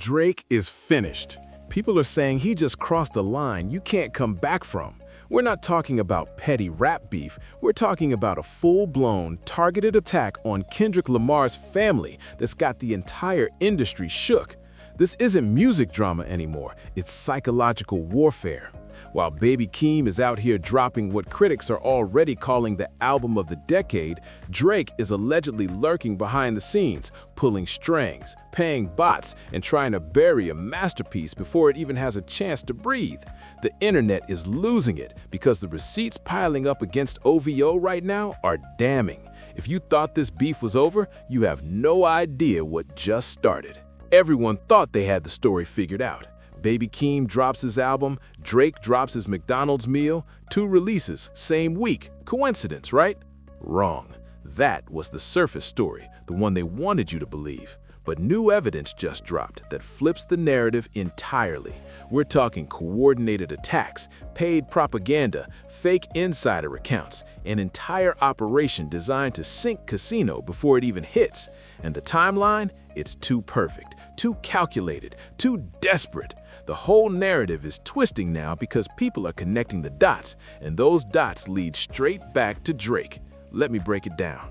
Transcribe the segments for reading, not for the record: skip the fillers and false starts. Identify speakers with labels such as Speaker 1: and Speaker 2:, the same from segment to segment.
Speaker 1: Drake is finished. People are saying he just crossed a line you can't come back from. We're not talking about petty rap beef, we're talking about a full-blown, targeted attack on Kendrick Lamar's family that's got the entire industry shook. This isn't music drama anymore, it's psychological warfare. While Baby Keem is out here dropping what critics are already calling the album of the decade, Drake is allegedly lurking behind the scenes, pulling strings, paying bots, and trying to bury a masterpiece before it even has a chance to breathe. The internet is losing it because the receipts piling up against OVO right now are damning. If you thought this beef was over, you have no idea what just started. Everyone thought they had the story figured out. Baby Keem drops his album, Drake drops his McDonald's meal, 2 releases, same week. Coincidence, right? Wrong. That was the surface story, the one they wanted you to believe. But new evidence just dropped that flips the narrative entirely. We're talking coordinated attacks, paid propaganda, fake insider accounts, an entire operation designed to sink Casino before it even hits. And the timeline? It's too perfect, too calculated, too desperate. The whole narrative is twisting now because people are connecting the dots, and those dots lead straight back to Drake. Let me break it down.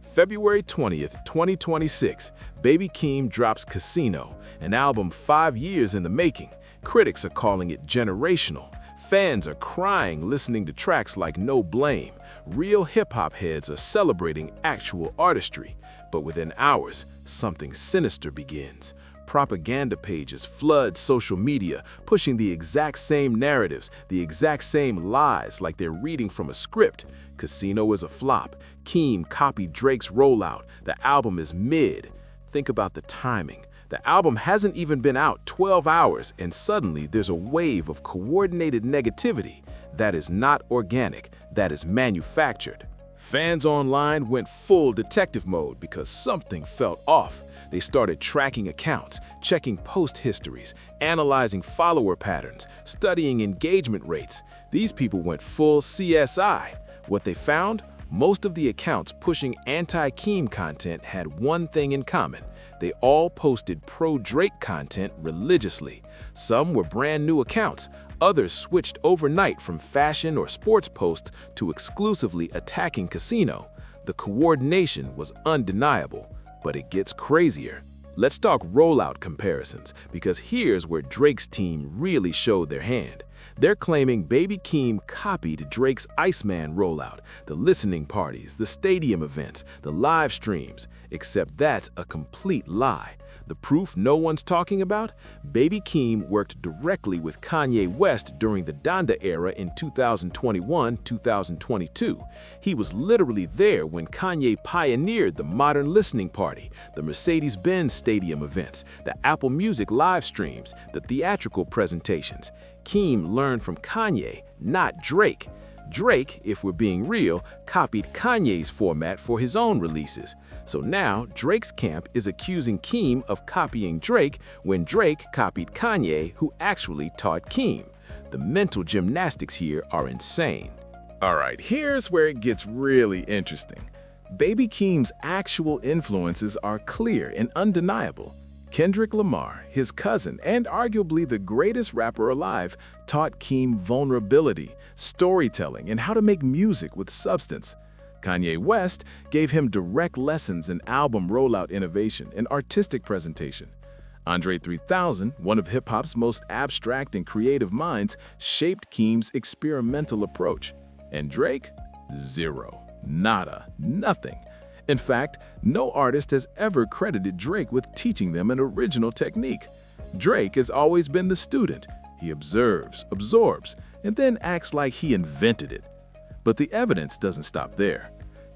Speaker 1: February 20th, 2026, Baby Keem drops Casino, an album 5 years in the making. Critics are calling it generational. Fans are crying listening to tracks like No Blame. Real hip-hop heads are celebrating actual artistry. But within hours, something sinister begins. Propaganda pages flood social media, pushing the exact same narratives, the exact same lies like they're reading from a script. Casino is a flop. Keem copied Drake's rollout. The album is mid. Think about the timing. The album hasn't even been out 12 hours, and suddenly there's a wave of coordinated negativity. That is not organic, that is manufactured. Fans online went full detective mode because something felt off. They started tracking accounts, checking post histories, analyzing follower patterns, studying engagement rates. These people went full CSI. What they found? Most of the accounts pushing anti-Keem content had one thing in common. They all posted pro-Drake content religiously. Some were brand new accounts. Others switched overnight from fashion or sports posts to exclusively attacking Casino. The coordination was undeniable, but it gets crazier. Let's talk rollout comparisons, because here's where Drake's team really showed their hand. They're claiming Baby Keem copied Drake's Iceman rollout, the listening parties, the stadium events, the live streams, except that's a complete lie. The proof no one's talking about? Baby Keem worked directly with Kanye West during the Donda era in 2021-2022. He was literally there when Kanye pioneered the modern listening party, the Mercedes-Benz stadium events, the Apple Music live streams, the theatrical presentations. Keem learned from Kanye, not Drake. Drake, if we're being real, copied Kanye's format for his own releases. So now, Drake's camp is accusing Keem of copying Drake when Drake copied Kanye, who actually taught Keem. The mental gymnastics here are insane.
Speaker 2: Alright, here's where it gets really interesting. Baby Keem's actual influences are clear and undeniable. Kendrick Lamar, his cousin and arguably the greatest rapper alive, taught Keem vulnerability, storytelling, and how to make music with substance. Kanye West gave him direct lessons in album rollout innovation and artistic presentation. Andre 3000, one of hip-hop's most abstract and creative minds, shaped Keem's experimental approach. And Drake? Zero. Nada. Nothing. In fact, no artist has ever credited Drake with teaching them an original technique. Drake has always been the student. He observes, absorbs, and then acts like he invented it. But the evidence doesn't stop there.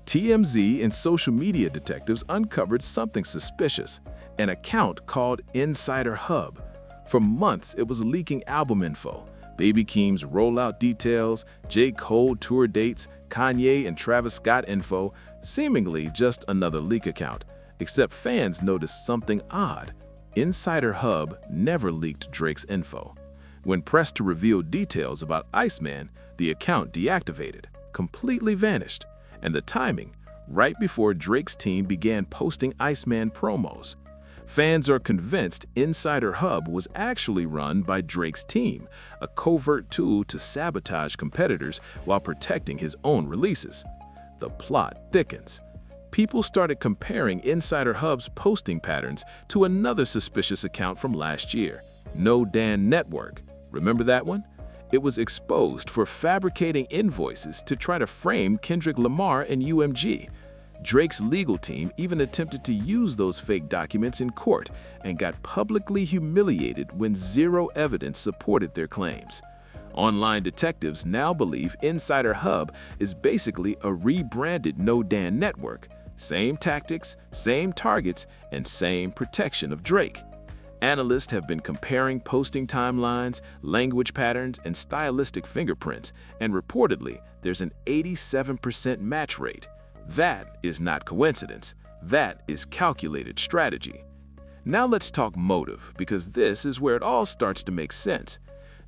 Speaker 2: TMZ and social media detectives uncovered something suspicious, an account called Insider Hub. For months, it was leaking album info, Baby Keem's rollout details, J. Cole tour dates, Kanye and Travis Scott info, seemingly just another leak account. Except fans noticed something odd. Insider Hub never leaked Drake's info. When pressed to reveal details about Iceman, the account deactivated, completely vanished. And the timing, right before Drake's team began posting Iceman promos. Fans are convinced Insider Hub was actually run by Drake's team, a covert tool to sabotage competitors while protecting his own releases. The plot thickens. People started comparing Insider Hub's posting patterns to another suspicious account from last year, No Dan Network. Remember that one? It was exposed for fabricating invoices to try to frame Kendrick Lamar and UMG. Drake's legal team even attempted to use those fake documents in court and got publicly humiliated when zero evidence supported their claims. Online detectives now believe Insider Hub is basically a rebranded No Dan Network. Same tactics, same targets, and same protection of Drake. Analysts have been comparing posting timelines, language patterns, and stylistic fingerprints, and reportedly, there's an 87% match rate. That is not coincidence. That is calculated strategy. Now let's talk motive, because this is where it all starts to make sense.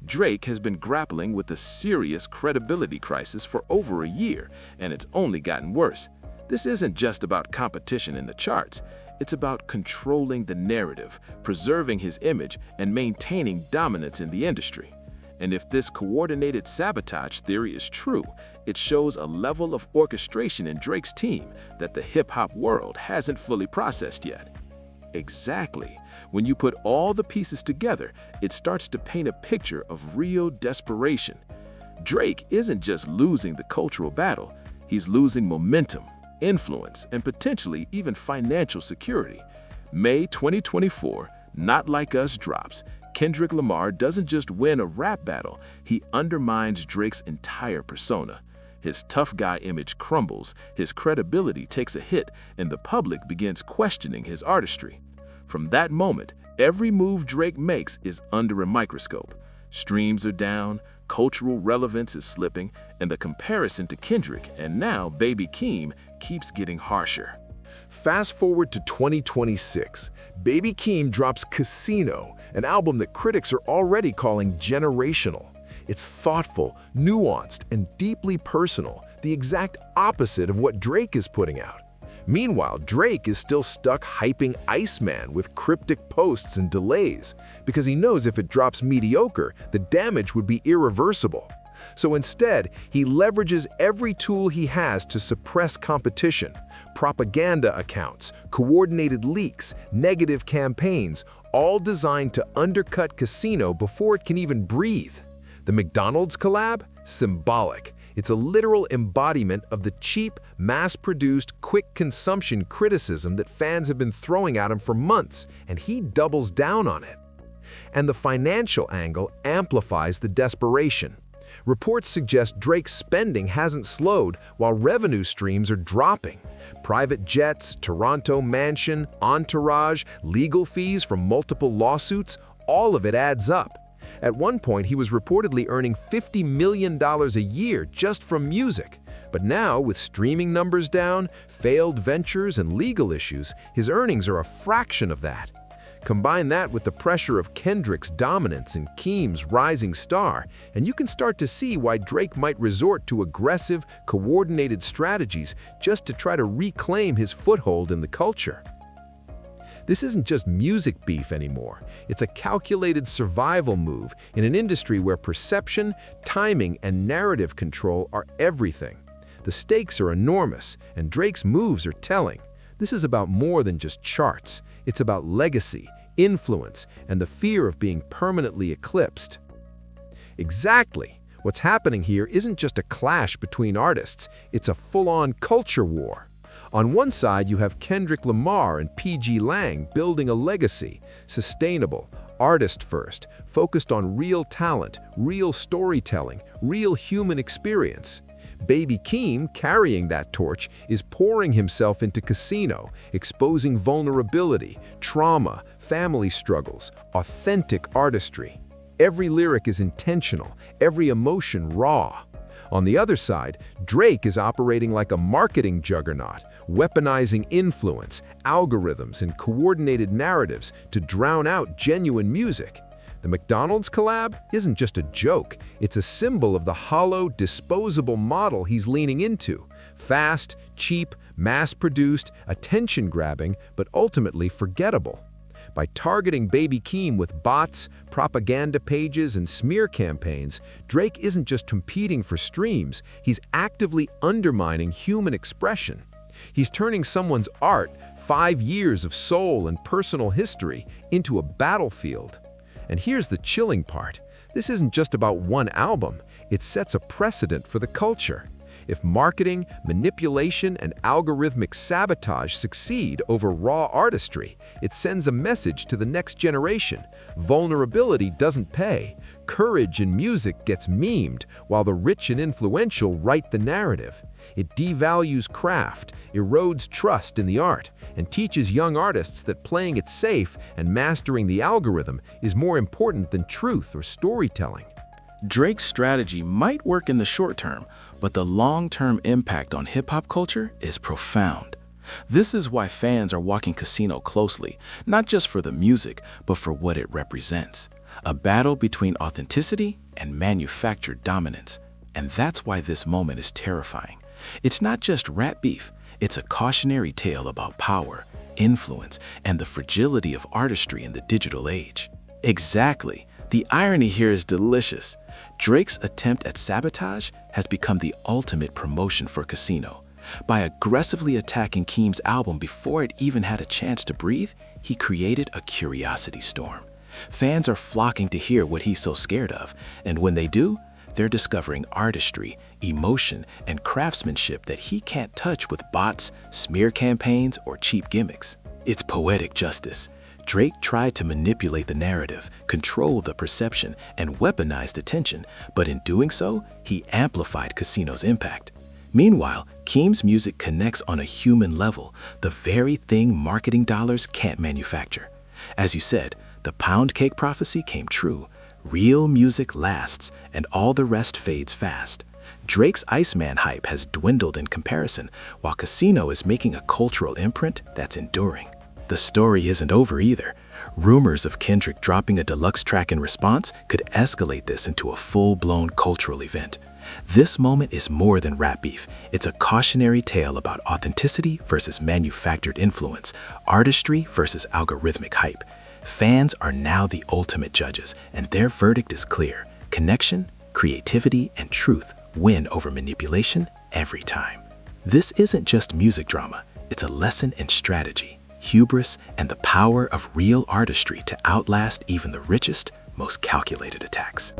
Speaker 2: Drake has been grappling with a serious credibility crisis for over a year, and it's only gotten worse. This isn't just about competition in the charts. It's about controlling the narrative, preserving his image, and maintaining dominance in the industry. And if this coordinated sabotage theory is true, it shows a level of orchestration in Drake's team that the hip-hop world hasn't fully processed yet. Exactly. When you put all the pieces together, it starts to paint a picture of real desperation. Drake isn't just losing the cultural battle, he's losing momentum, influence, and potentially even financial security. May 2024, Not Like Us drops. Kendrick Lamar doesn't just win a rap battle, he undermines Drake's entire persona. His tough guy image crumbles, his credibility takes a hit, and the public begins questioning his artistry. From that moment, every move Drake makes is under a microscope. Streams are down, cultural relevance is slipping, and the comparison to Kendrick and now Baby Keem keeps getting harsher.
Speaker 1: Fast forward to 2026, Baby Keem drops Casino, an album that critics are already calling generational. It's thoughtful, nuanced, and deeply personal, the exact opposite of what Drake is putting out. Meanwhile, Drake is still stuck hyping Iceman with cryptic posts and delays, because he knows if it drops mediocre, the damage would be irreversible. So instead, he leverages every tool he has to suppress competition: propaganda accounts, coordinated leaks, negative campaigns, all designed to undercut Casino before it can even breathe. The McDonald's collab? Symbolic. It's a literal embodiment of the cheap, mass-produced, quick consumption criticism that fans have been throwing at him for months, and he doubles down on it. And the financial angle amplifies the desperation. Reports suggest Drake's spending hasn't slowed while revenue streams are dropping. Private jets, Toronto mansion, entourage, legal fees from multiple lawsuits, all of it adds up. At one point, he was reportedly earning $50 million a year just from music. But now, with streaming numbers down, failed ventures, and legal issues, his earnings are a fraction of that. Combine that with the pressure of Kendrick's dominance and Keem's rising star, and you can start to see why Drake might resort to aggressive, coordinated strategies just to try to reclaim his foothold in the culture. This isn't just music beef anymore. It's a calculated survival move in an industry where perception, timing, and narrative control are everything. The stakes are enormous, and Drake's moves are telling. This is about more than just charts. It's about legacy, influence, and the fear of being permanently eclipsed. Exactly. What's happening here isn't just a clash between artists, it's a full-on culture war. On one side, you have Kendrick Lamar and PG Lang building a legacy, sustainable, artist-first, focused on real talent, real storytelling, real human experience. Baby Keem, carrying that torch, is pouring himself into Casino, exposing vulnerability, trauma, family struggles, authentic artistry. Every lyric is intentional, every emotion raw. On the other side, Drake is operating like a marketing juggernaut, weaponizing influence, algorithms, and coordinated narratives to drown out genuine music. The McDonald's collab isn't just a joke, it's a symbol of the hollow, disposable model he's leaning into. Fast, cheap, mass-produced, attention-grabbing, but ultimately forgettable.
Speaker 3: By targeting Baby Keem with bots, propaganda pages, and smear campaigns, Drake isn't just competing for streams, he's actively undermining human expression. He's turning someone's art, 5 years of soul and personal history, into a battlefield. And here's the chilling part. This isn't just about one album, it sets a precedent for the culture. If marketing, manipulation, and algorithmic sabotage succeed over raw artistry, it sends a message to the next generation. Vulnerability doesn't pay. Courage in music gets memed, while the rich and influential write the narrative. It devalues craft, erodes trust in the art, and teaches young artists that playing it safe and mastering the algorithm is more important than truth or storytelling.
Speaker 2: Drake's strategy might work in the short term, but the long-term impact on hip-hop culture is profound. This is why fans are walking Casino closely, not just for the music, but for what it represents. A battle between authenticity and manufactured dominance. And that's why this moment is terrifying. It's not just rap beef, it's a cautionary tale about power, influence, and the fragility of artistry in the digital age. Exactly. The irony here is delicious. Drake's attempt at sabotage has become the ultimate promotion for Casino. By aggressively attacking Keem's album before it even had a chance to breathe, he created a curiosity storm. Fans are flocking to hear what he's so scared of, and when they do, they're discovering artistry, emotion, and craftsmanship that he can't touch with bots, smear campaigns, or cheap gimmicks. It's poetic justice. Drake tried to manipulate the narrative, control the perception, and weaponized attention, but in doing so, he amplified Casino's impact. Meanwhile, Keem's music connects on a human level, the very thing marketing dollars can't manufacture. As you said, the pound cake prophecy came true. Real music lasts, and all the rest fades fast. Drake's Iceman hype has dwindled in comparison, while Casino is making a cultural imprint that's enduring. The story isn't over either. Rumors of Kendrick dropping a deluxe track in response could escalate this into a full-blown cultural event. This moment is more than rap beef. It's a cautionary tale about authenticity versus manufactured influence, artistry versus algorithmic hype. Fans are now the ultimate judges, and their verdict is clear. Connection, creativity, and truth win over manipulation every time. This isn't just music drama. It's a lesson in strategy, hubris, and the power of real artistry to outlast even the richest, most calculated attacks.